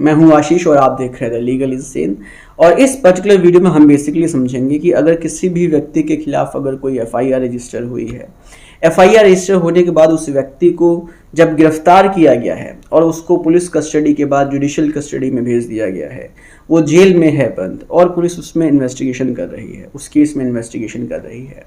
मैं हूं आशीष और आप देख रहे थे लीगल इज सेन। और इस पर्टिकुलर वीडियो में हम बेसिकली समझेंगे कि अगर किसी भी व्यक्ति के खिलाफ अगर कोई एफआईआर रजिस्टर हुई है, एफआईआर रजिस्टर होने के बाद उस व्यक्ति को जब गिरफ्तार किया गया है और उसको पुलिस कस्टडी के बाद जुडिशियल कस्टडी में भेज दिया गया है, वो जेल में है बंद और पुलिस उसमें इन्वेस्टिगेशन कर रही है, उस केस में इन्वेस्टिगेशन कर रही है।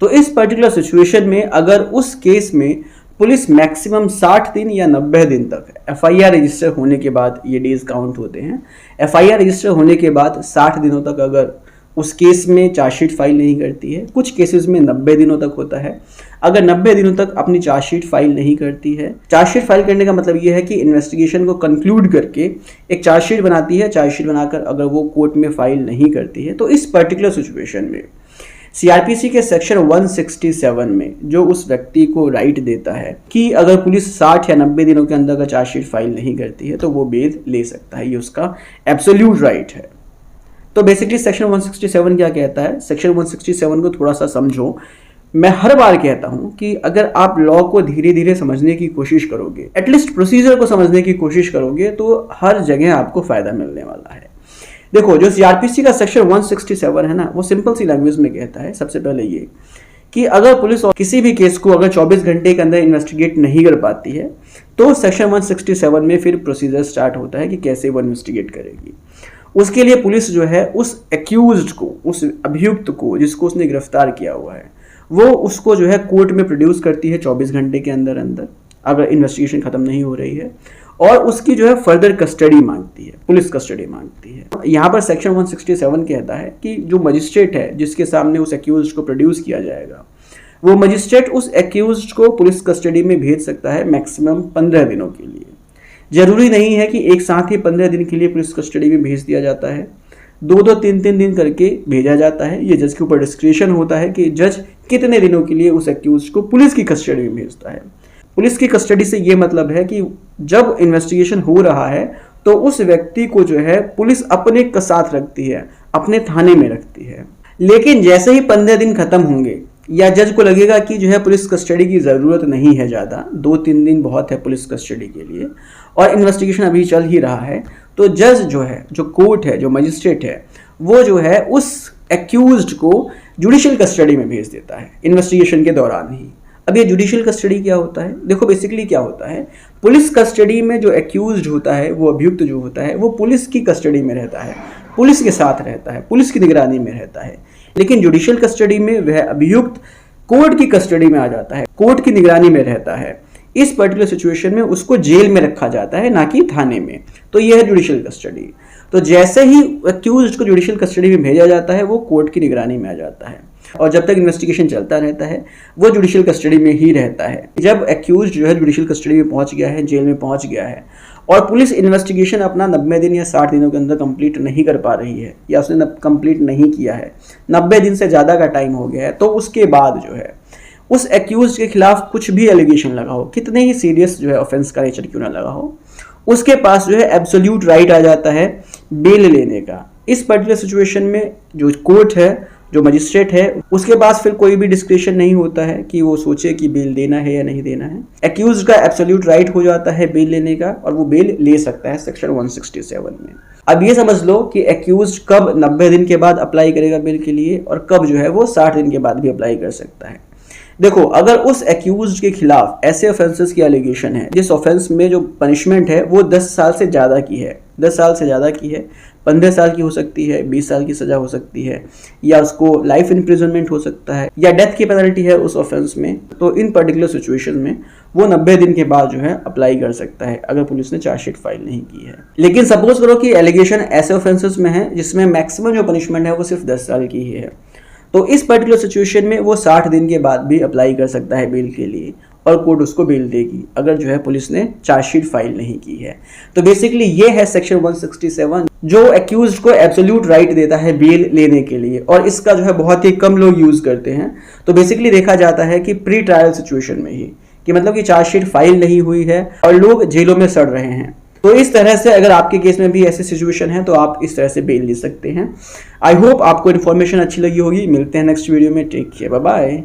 तो इस पर्टिकुलर सिचुएशन में अगर उस केस में पुलिस मैक्सिमम 60 दिन या 90 दिन तक एफआईआर रजिस्टर होने के बाद, ये डेज काउंट होते हैं, एफआईआर रजिस्टर होने के बाद 60 दिनों तक अगर उस केस में चार्जशीट फाइल नहीं करती है, कुछ केसेस में 90 दिनों तक होता है, अगर 90 दिनों तक अपनी चार्जशीट फाइल नहीं करती है, चार्जशीट फाइल करने का मतलब ये है कि इन्वेस्टिगेशन को कंक्लूड करके एक चार्जशीट बनाती है, चार्जशीट बनाकर अगर वो कोर्ट में फाइल नहीं करती है, तो इस पर्टिकुलर सिचुएशन में सीआरपीसी के सेक्शन 167 में जो उस व्यक्ति को राइट देता है कि अगर पुलिस 60 या 90 दिनों के अंदर अगर चार्जशीट फाइल नहीं करती है तो वो बेल ले सकता है, ये उसका एब्सोल्यूट राइट है। तो बेसिकली सेक्शन 167 क्या कहता है? सेक्शन 167 को थोड़ा सा समझो। मैं हर बार कहता हूं कि अगर आप लॉ को धीरे धीरे समझने की कोशिश करोगे, एटलीस्ट प्रोसीजर को समझने की कोशिश करोगे, तो हर जगह आपको फायदा मिलने वाला है। देखो, जो सीआरपीसी का सेक्शन 167 है ना, वो सिंपल सी लैंग्वेज में कहता है सबसे पहले ये कि अगर पुलिस किसी भी केस को अगर 24 घंटे के अंदर इन्वेस्टिगेट नहीं कर पाती है तो सेक्शन 167 में फिर प्रोसीजर स्टार्ट होता है कि कैसे वो इन्वेस्टिगेट करेगी। उसके लिए पुलिस जो है उस एक्यूज्ड को, उस अभियुक्त को जिसको उसने गिरफ्तार किया हुआ है, वो उसको जो है कोर्ट में प्रोड्यूस करती है 24 घंटे के अंदर अंदर, अगर इन्वेस्टिगेशन खत्म नहीं हो रही है, और उसकी जो है फर्दर कस्टडी मांगती है, पुलिस कस्टडी मांगती है। यहाँ पर सेक्शन 167 कहता है कि जो मजिस्ट्रेट है जिसके सामने उस एक्यूज्ड को प्रोड्यूस किया जाएगा, वो मजिस्ट्रेट उस एक्यूज्ड को पुलिस कस्टडी में भेज सकता है मैक्सिमम 15 दिनों के लिए। जरूरी नहीं है कि एक साथ ही 15 दिन के लिए पुलिस कस्टडी में भेज दिया जाता है, 2-2, 3-3 दिन करके भेजा जाता है। ये जज के ऊपर डिस्क्रिशन होता है कि जज कितने दिनों के लिए उस एक्यूज्ड को पुलिस की कस्टडी में भेजता है। पुलिस की कस्टडी से ये मतलब है कि जब इन्वेस्टिगेशन हो रहा है तो उस व्यक्ति को जो है पुलिस अपने के साथ रखती है, अपने थाने में रखती है। लेकिन जैसे ही 15 दिन खत्म होंगे या जज को लगेगा कि जो है पुलिस कस्टडी की ज़रूरत नहीं है, ज़्यादा 2-3 दिन बहुत है पुलिस कस्टडी के लिए, और इन्वेस्टिगेशन अभी चल ही रहा है, तो जज जो है, जो कोर्ट है, जो मजिस्ट्रेट है, वो जो है उस एक्यूज्ड को जुडिशियल कस्टडी में भेज देता है इन्वेस्टिगेशन के दौरान ही। अब ये जुडिशियल कस्टडी क्या होता है? देखो, बेसिकली क्या होता है, पुलिस कस्टडी में जो एक्यूज्ड होता है, वो अभियुक्त जो होता है, वो पुलिस की कस्टडी में रहता है, पुलिस के साथ रहता है, पुलिस की निगरानी में रहता है। लेकिन जुडिशियल कस्टडी में वह अभियुक्त कोर्ट की कस्टडी में आ जाता है, कोर्ट की निगरानी में रहता है। इस पर्टिकुलर सिचुएशन में उसको जेल में रखा जाता है, ना कि थाने में। तो यह है जुडिशियल कस्टडी। तो जैसे ही एक्यूज्ड को जुडिशियल कस्टडी में भेजा जाता है, वो कोर्ट की निगरानी में आ जाता है, और जब तक इन्वेस्टिगेशन चलता रहता है वो जुडिशियल कस्टडी में ही रहता है। जब एक्यूज्ड जो है जुडिशियल कस्टडी में पहुंच गया है, जेल में पहुंच गया है, और पुलिस इन्वेस्टिगेशन अपना 90 दिन या 60 दिनों के अंदर कंप्लीट नहीं कर पा रही है, या उसने कंप्लीट नहीं किया है, 90 दिन से ज़्यादा का टाइम हो गया है, तो उसके बाद जो है उस एक्यूज्ड के खिलाफ कुछ भी एलिगेशन लगा हो, कितने ही सीरियस जो है ऑफेंस का नेचर क्यों ना लगा हो, उसके पास जो है एब्सोल्यूट राइट आ जाता है बेल लेने का। इस पर्टिकुलर सिचुएशन में जो कोर्ट है, जो मजिस्ट्रेट है, उसके पास फिर कोई भी डिस्क्रिप्शन नहीं होता है कि वो सोचे कि बेल देना है या नहीं देना है। एक्यूज्ड का एब्सोल्यूट राइट हो जाता है बेल लेने का, और वो बेल ले सकता है सेक्शन 167 में। अब ये समझ लो कि एक्यूज्ड कब 90 दिन के बाद अप्लाई करेगा बेल के लिए, और कब जो है वो 60 दिन के बाद भी अप्लाई कर सकता है। देखो, अगर उस एक्यूज्ड के खिलाफ ऐसे ऑफेंसेस की एलिगेशन है जिस ऑफेंस में जो पनिशमेंट है वो 10 साल से ज़्यादा की है, 10 साल से ज़्यादा की है, 15 साल की हो सकती है, 20 साल की सज़ा हो सकती है, या उसको लाइफ इम्प्रिजनमेंट हो सकता है, या डेथ की पेनल्टी है उस ऑफेंस में, तो इन पर्टिकुलर सिचुएशन में वो 90 दिन के बाद जो है अप्लाई कर सकता है अगर पुलिस ने चार्जशीट फाइल नहीं की है। लेकिन सपोज करो कि एलिगेशन ऐसे ऑफेंसेस में है जिसमें मैक्सिमम जो पनिशमेंट है वो सिर्फ 10 साल की ही है, तो इस पर्टिकुलर सिचुएशन में वो 60 दिन के बाद भी अप्लाई कर सकता है बेल के लिए, और कोर्ट उसको बेल देगी अगर जो है पुलिस ने चार्जशीट फाइल नहीं की है। तो बेसिकली ये है सेक्शन 167 जो एक्यूज्ड को एब्सोल्यूट राइट देता है बेल लेने के लिए, और इसका जो है बहुत ही कम लोग यूज करते हैं। तो बेसिकली देखा जाता है कि प्री ट्रायल सिचुएशन में ही, कि मतलब कि चार्जशीट फाइल नहीं हुई है और लोग जेलों में सड़ रहे हैं, तो इस तरह से अगर आपके केस में भी ऐसी सिचुएशन है तो आप इस तरह से बेल ले सकते हैं। आई होप आपको इन्फॉर्मेशन अच्छी लगी होगी। मिलते हैं नेक्स्ट वीडियो में। Take care, bye bye.